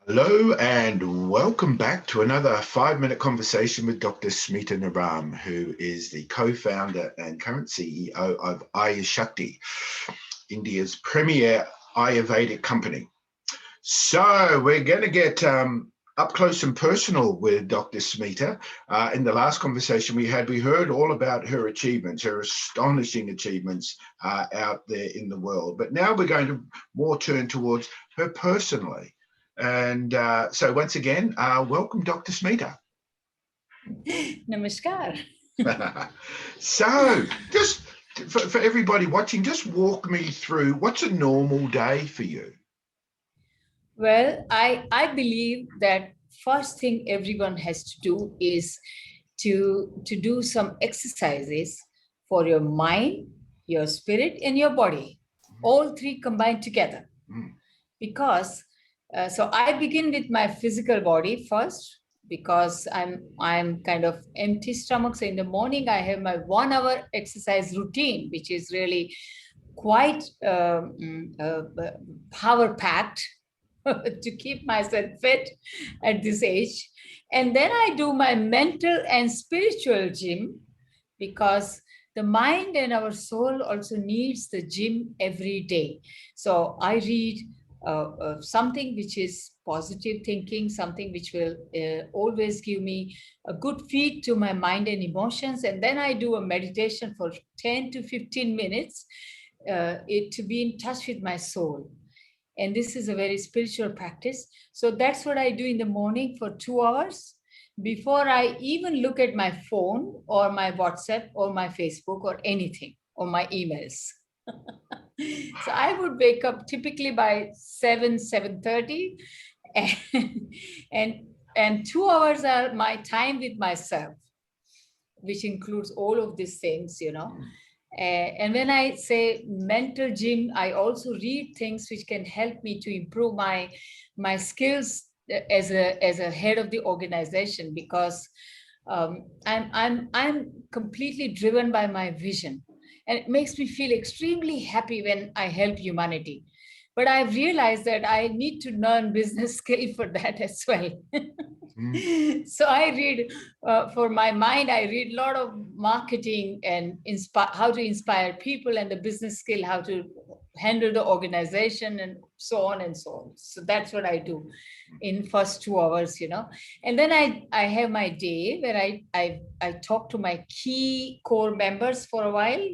Hello and welcome back to another 5-minute conversation with Dr. Smita Naram, who is the co-founder and current CEO of Ayurshakti, India's premier Ayurvedic company. So we're going to get up close and personal with Dr. Smita. In the last conversation we had, we heard all about her achievements, her astonishing achievements out there in the world. But now we're going to more turn towards her personally. And so once again, welcome, Dr. Smita. Namaskar. So just for everybody watching, just walk me through what's a normal day for you. Well, I believe that first thing everyone has to do is to do some exercises for your mind, your spirit, and your body. All three combined together. Because so I begin with my physical body first, because I'm kind of empty stomach. So in the morning I have my 1 hour exercise routine, which is really quite power packed to keep myself fit at this age. And then I do my mental and spiritual gym, because the mind and our soul also needs the gym every day. So I read something which is positive thinking, something which will always give me a good feed to my mind and emotions. And then I do a meditation for 10 to 15 minutes to be in touch with my soul. And this is a very spiritual practice. So that's what I do in the morning for 2 hours before I even look at my phone or my WhatsApp or my Facebook or anything or my emails. So I would wake up typically by 7:30, and, and and 2 hours are my time with myself, which includes all of these things. And when I say mental gym, I also read things which can help me to improve my skills as a head of the organization, because I'm completely driven by my vision, and it makes me feel extremely happy when I help humanity. But I've realized that I need to learn business skill for that as well. So I read for my mind, I read a lot of marketing and how to inspire people, and the business skill, how to handle the organization, and so on and so on. So that's what I do in first 2 hours. And then I have my day where I talk to my key core members for a while,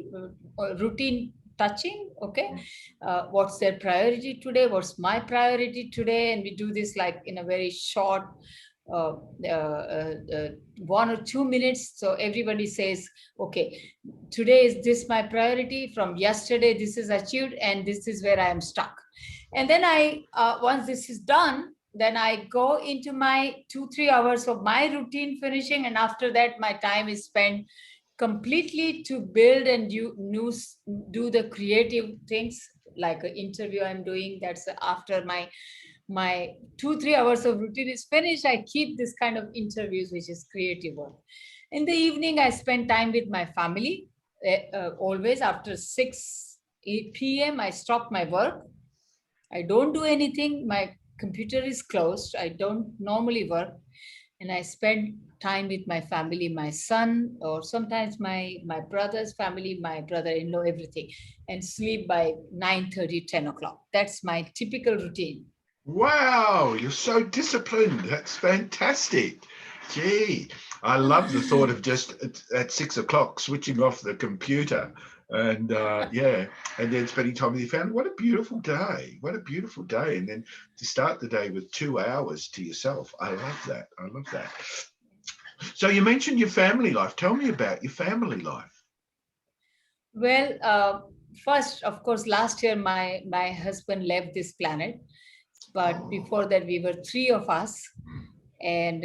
routine touching. Okay, what's their priority today, what's my priority today, and we do this like in a very short 1 or 2 minutes. So everybody says, okay, today is this my priority, from yesterday this is achieved, and this is where I am stuck. And then I once this is done, then I go into my 2-3 hours of my routine finishing, and after that my time is spent completely to build and do the creative things, like an interview I'm doing. That's after my 2-3 hours of routine is finished, I keep this kind of interviews, which is creative work. In the evening, I spend time with my family. Always after 8 p.m., I stop my work. I don't do anything. My computer is closed. I don't normally work. And I spend time with my family, my son, or sometimes my brother's family, my brother-in-law, everything, and sleep by 9:30, 10 o'clock. That's my typical routine. Wow, you're so disciplined. That's fantastic. Gee, I love the thought of just at 6 o'clock switching off the computer and and then spending time with your family. What a beautiful day. What a beautiful day. And then to start the day with 2 hours to yourself. I love that. I love that. So you mentioned your family life. Tell me about your family life. Well, first, of course, last year my husband left this planet, but before that we were three of us, and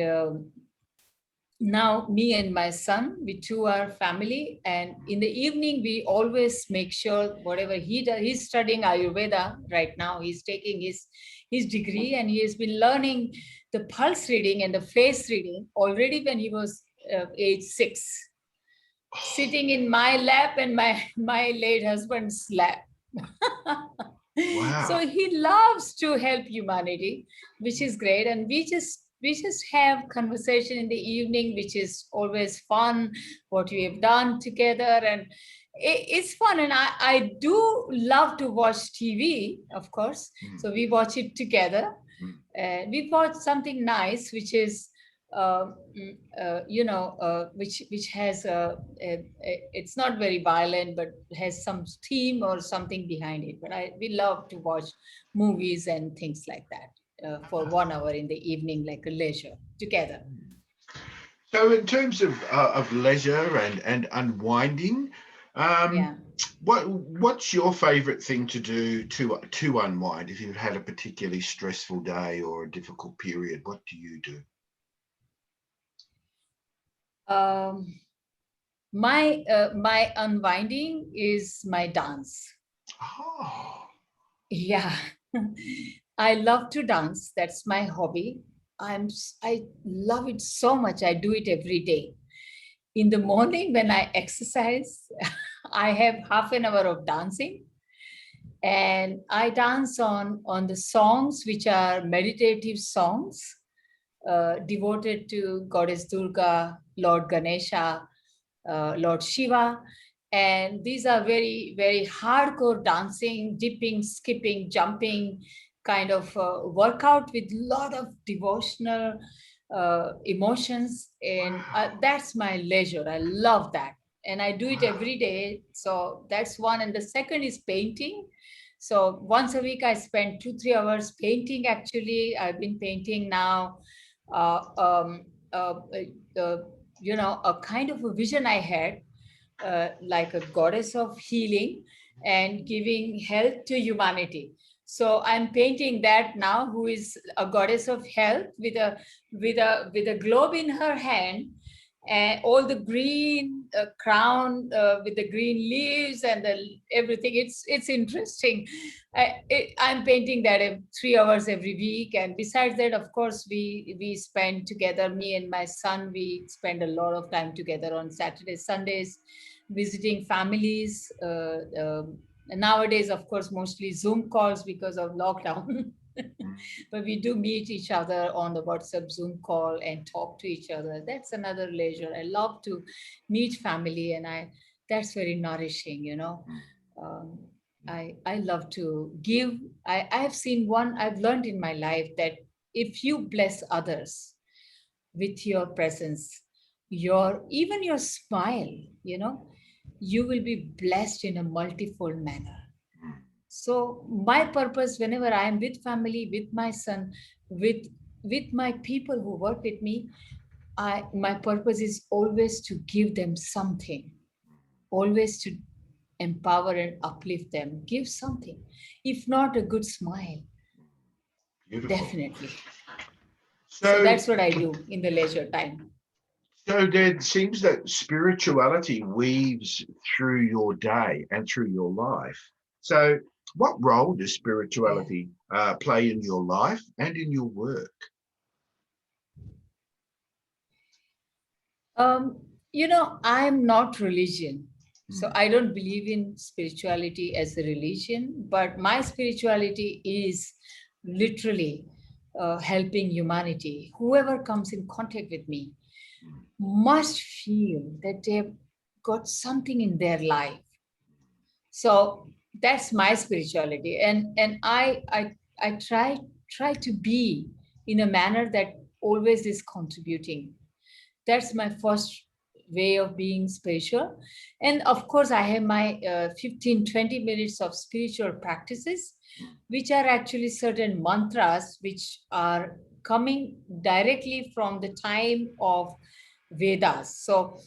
now me and my son, we two are family. And in the evening we always make sure whatever he does, he's studying Ayurveda right now. He's taking his degree, and he has been learning the pulse reading and the face reading already when he was age 6, sitting in my lap and my late husband's lap. Wow. So he loves to help humanity, which is great. And we just have conversation in the evening, which is always fun, what we have done together. And it's fun. And I do love to watch TV, of course. Mm, So we watch it together. mm. We bought something nice, which is, which has it's not very violent, but has some theme or something behind it. But we love to watch movies and things like that for 1 hour in the evening, like a leisure together. So, in terms of leisure and unwinding, um, Yeah. what's your favourite thing to do to unwind? If you've had a particularly stressful day or a difficult period, what do you do? Um, my unwinding is my dance. Oh, Yeah. I love to dance. That's my hobby. I love it so much. I do it every day. In the morning when I exercise, I have half an hour of dancing, and I dance on the songs which are meditative songs devoted to Goddess Durga, Lord Ganesha, Lord Shiva. And these are very, very hardcore dancing, dipping, skipping, jumping kind of workout with a lot of devotional emotions. And wow. that's my leisure. I love that. And I do it every day. So that's one. And the second is painting. So once a week, I spend 2, 3 hours painting. Actually, I've been painting now. Uh, um, uh, uh, a kind of a vision I had, like a goddess of healing and giving health to humanity. So I'm painting that now, who is a goddess of health with a globe in her hand, and all the green crown with the green leaves and everything. It's interesting. I'm painting that 3 hours every week, and besides that, of course, we spend together. Me and my son, we spend a lot of time together on Saturdays, Sundays, visiting families. Nowadays, of course, mostly Zoom calls because of lockdown. Mm, But we do meet each other on the WhatsApp Zoom call and talk to each other. That's another leisure. I love to meet family, and I that's very nourishing. mm, Um, mm. I love to give. I have seen one. I've learned in my life that if you bless others with your presence, your even your smile, you will be blessed in a multifold manner. So my purpose, whenever I am with family, with my son, with with my people who work with me, my purpose is always to give them something, always to empower and uplift them, give something, if not a good smile, Beautiful. definitely. So So, that's what I do in the leisure time. so there seems that spirituality weaves through your day and through your life. So, what role does Yeah. spirituality play in your life and in your work? Um, I'm not religion. So Mm, I don't believe in spirituality as a religion, but my spirituality is literally helping humanity. Whoever comes in contact with me mm, must feel that they've got something in their life. So that's my spirituality. And I try to be in a manner that always is contributing. That's my first way of being spiritual. And of course, I have my 15 20 minutes of spiritual practices, mm, which are actually certain mantras which are coming directly from the time of Vedas. So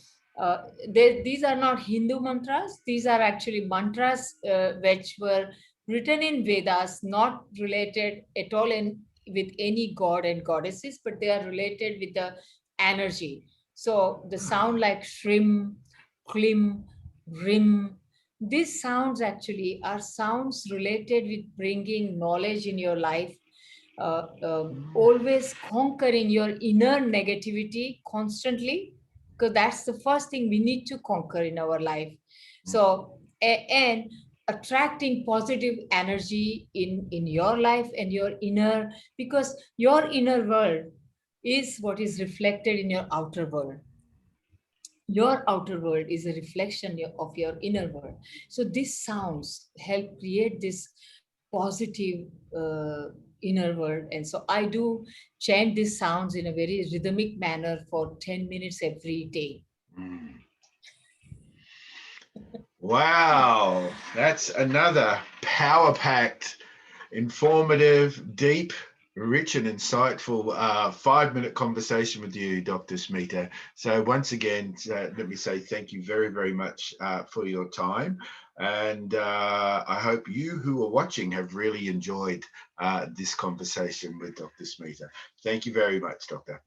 these are not Hindu mantras. These are actually mantras which were written in Vedas, not related at all with any god and goddesses, but they are related with the energy. So the sound like shrim, klim, rim, these sounds actually are sounds related with bringing knowledge in your life, always conquering your inner negativity constantly, because that's the first thing we need to conquer in our life. mm, So, and attracting positive energy in your life and your inner, because your inner world is what is reflected in your outer world. Your outer world is a reflection of your inner world. So these sounds help create this positive inner world. And so I do chant these sounds in a very rhythmic manner for 10 minutes every day. Mm. Wow, that's another power-packed, informative, deep, rich, and insightful 5-minute conversation with you, Dr. Smita. So once again, let me say thank you very, very much for your time. And I hope you who are watching have really enjoyed this conversation with Dr. Smita. Thank you very much, Doctor.